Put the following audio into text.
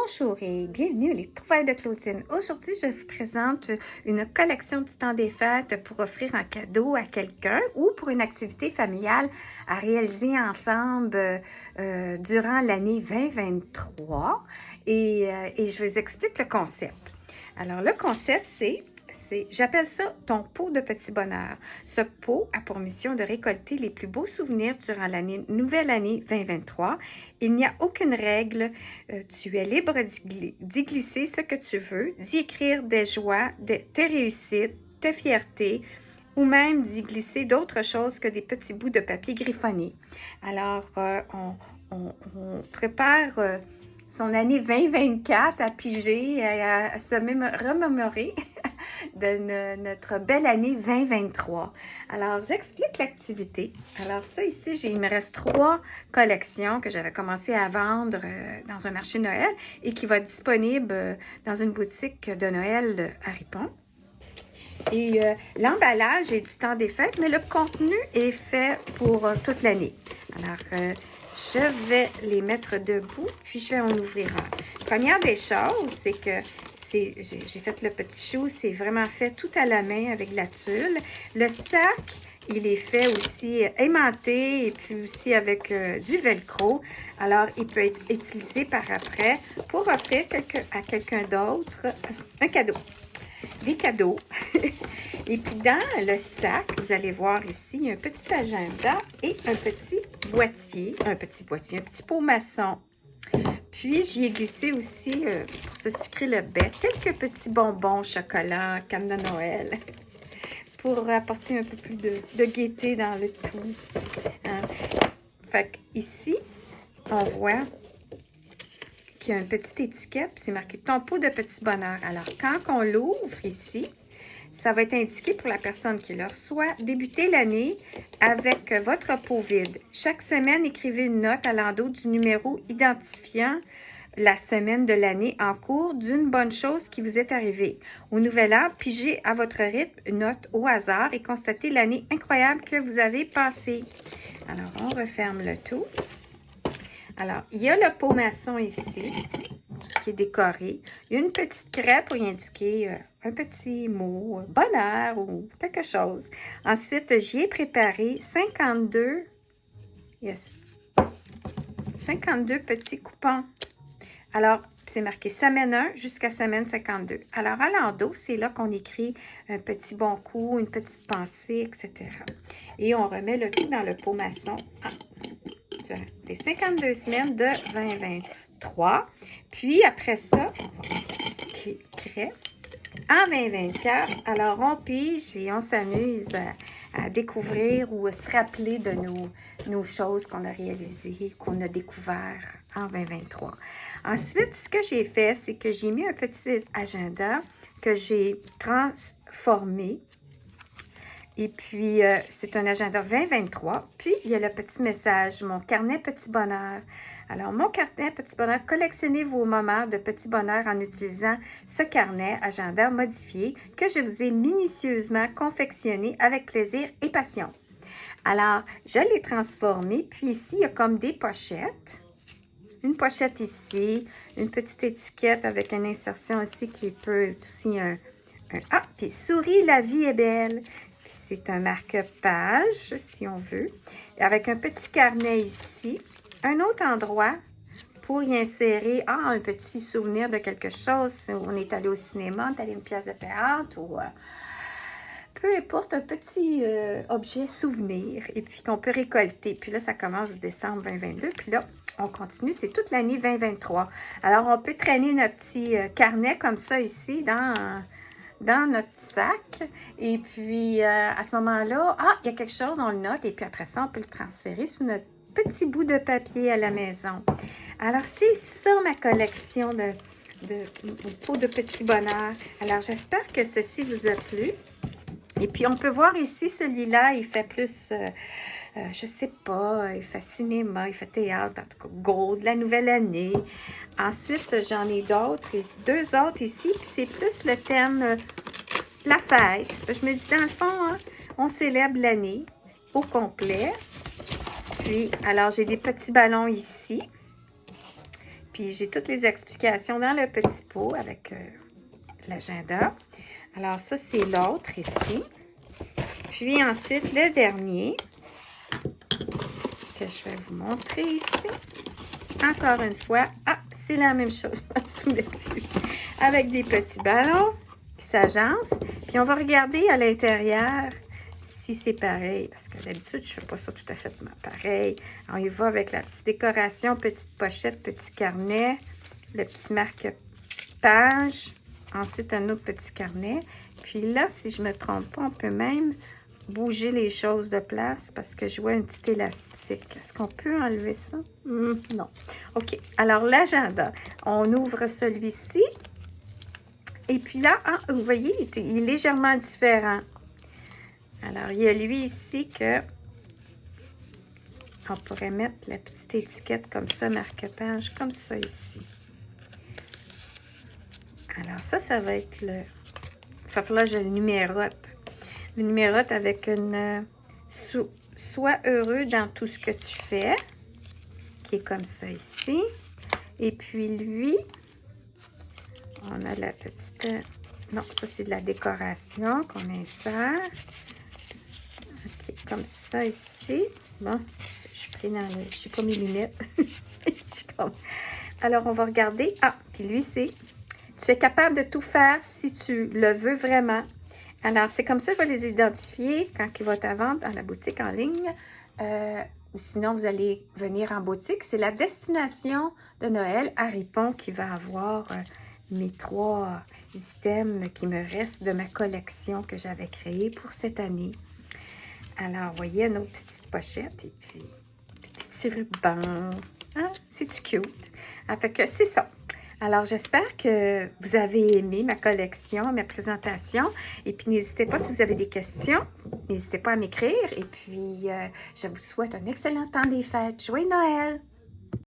Bonjour et bienvenue à les Trouvailles de Claudine. Aujourd'hui, je vous présente une collection du temps des fêtes pour offrir un cadeau à quelqu'un ou pour une activité familiale à réaliser ensemble durant l'année 2023. Et je vous explique le concept. Alors, le concept, j'appelle ça ton pot de petit bonheur. Ce pot a pour mission de récolter les plus beaux souvenirs durant nouvelle année 2023. Il n'y a aucune règle. Tu es libre d'y glisser ce que tu veux, d'y écrire des joies, tes réussites, tes fiertés, ou même d'y glisser d'autres choses que des petits bouts de papier griffonnés. Alors, on prépare son année 2024 à piger, à se remémorer de notre belle année 2023. Alors, j'explique l'activité. Alors, ça ici, il me reste 3 collections que j'avais commencé à vendre dans un marché Noël et qui va être disponible dans une boutique de Noël à Ripon. Et l'emballage est du temps des fêtes, mais le contenu est fait pour toute l'année. Alors, je vais les mettre debout, puis je vais en ouvrir un. Première des choses, c'est que j'ai fait le petit chou, c'est vraiment fait tout à la main avec la tulle. Le sac, il est fait aussi aimanté et puis aussi avec du velcro. Alors, il peut être utilisé par après pour offrir à quelqu'un d'autre un cadeau. Des cadeaux. Et puis dans le sac, vous allez voir ici, il y a un petit agenda et un petit pot maçon. Puis j'y ai glissé aussi, pour se sucrer le bec, quelques petits bonbons au chocolat, canne de Noël, pour apporter un peu plus de gaieté dans le tout. Hein? Fait qu'ici, on voit qu'il y a une petite étiquette, puis c'est marqué « Ton pot de petit bonheur ». Alors, quand on l'ouvre ici, ça va être indiqué pour la personne qui le reçoit. Débutez l'année avec votre pot vide. Chaque semaine, écrivez une note à l'endos du numéro identifiant la semaine de l'année en cours d'une bonne chose qui vous est arrivée. Au nouvel an, pigez à votre rythme une note au hasard et constatez l'année incroyable que vous avez passée. Alors, on referme le tout. Alors, il y a le pot maçon ici, qui est décoré. Il y a une petite craie pour y indiquer un petit mot, bonheur ou quelque chose. Ensuite, j'y ai préparé 52 petits coupons. Alors, c'est marqué semaine 1 jusqu'à semaine 52. Alors, à l'endos, c'est là qu'on écrit un petit bon coup, une petite pensée, etc. Et on remet le tout dans le pot maçon les 52 semaines de 2023. Puis après ça, en 2024, alors on pige et on s'amuse à découvrir ou à se rappeler de nos choses qu'on a réalisées, qu'on a découvert en 2023. Ensuite, ce que j'ai fait, c'est que j'ai mis un petit agenda que j'ai transformé. Et puis, c'est un agenda 2023. Puis, il y a le petit message, mon carnet petit bonheur. Alors, mon carnet petit bonheur, collectionnez vos moments de petit bonheur en utilisant ce carnet agenda modifié que je vous ai minutieusement confectionné avec plaisir et passion. Alors, je l'ai transformé. Puis ici, il y a comme des pochettes. Une pochette ici, une petite étiquette avec une insertion aussi qui peut être aussi puis souris, la vie est belle. C'est un marque-page, si on veut, avec un petit carnet ici. Un autre endroit pour y insérer un petit souvenir de quelque chose. Si on est allé au cinéma, on est allé à une pièce de théâtre ou peu importe, un petit objet souvenir et puis qu'on peut récolter. Puis là, ça commence décembre 2022. Puis là, on continue. C'est toute l'année 2023. Alors, on peut traîner notre petit carnet comme ça ici dans notre sac. Et puis, à ce moment-là, il y a quelque chose, on le note. Et puis après ça, on peut le transférer sur notre petit bout de papier à la maison. Alors, c'est ça ma collection de pots de petit bonheur. Alors, j'espère que ceci vous a plu. Et puis, on peut voir ici, celui-là, il fait plus... je sais pas, il fait cinéma, il fait théâtre, en tout cas, Gold, la nouvelle année. Ensuite, j'en ai d'autres, 2 autres ici, puis c'est plus le thème la fête. Je me dis, dans le fond, on célèbre l'année au complet. Puis, alors, j'ai des petits ballons ici. Puis j'ai toutes les explications dans le petit pot avec l'agenda. Alors ça, c'est l'autre ici. Puis ensuite, le dernier que je vais vous montrer ici. Encore une fois, c'est la même chose, je m'en souviens plus. Avec des petits ballons qui s'agencent. Puis on va regarder à l'intérieur si c'est pareil. Parce que d'habitude, je ne fais pas ça tout à fait pareil. On y va avec la petite décoration, petite pochette, petit carnet, le petit marque-page. Ensuite, un autre petit carnet. Puis là, si je ne me trompe pas, on peut même bouger les choses de place parce que je vois un petit élastique. Est-ce qu'on peut enlever ça? Non. OK. Alors, l'agenda. On ouvre celui-ci. Et puis là, vous voyez, il est légèrement différent. Alors, il y a lui ici que on pourrait mettre la petite étiquette comme ça, marque-page, comme ça ici. Alors, ça va être le... Il va falloir que je le numérote. Le numérote avec une sois heureux dans tout ce que tu fais, qui est comme ça ici. Et puis lui, on a la petite... Non, ça c'est de la décoration qu'on insère. OK, comme ça ici. Bon, je suis pris dans le... Je suis pas mes lunettes. Alors, on va regarder. Puis lui, c'est... Tu es capable de tout faire si tu le veux vraiment. Alors, c'est comme ça que je vais les identifier quand ils vont être à vendre dans la boutique en ligne. Ou sinon, vous allez venir en boutique. C'est la destination de Noël à Ripon qui va avoir mes 3 items qui me restent de ma collection que j'avais créée pour cette année. Alors, vous voyez, une autre petite pochette et puis petit ruban. C'est-tu cute? Fait que c'est ça. Alors, j'espère que vous avez aimé ma collection, ma présentation. Et puis, n'hésitez pas, si vous avez des questions, n'hésitez pas à m'écrire. Et puis, je vous souhaite un excellent temps des fêtes. Joyeux Noël!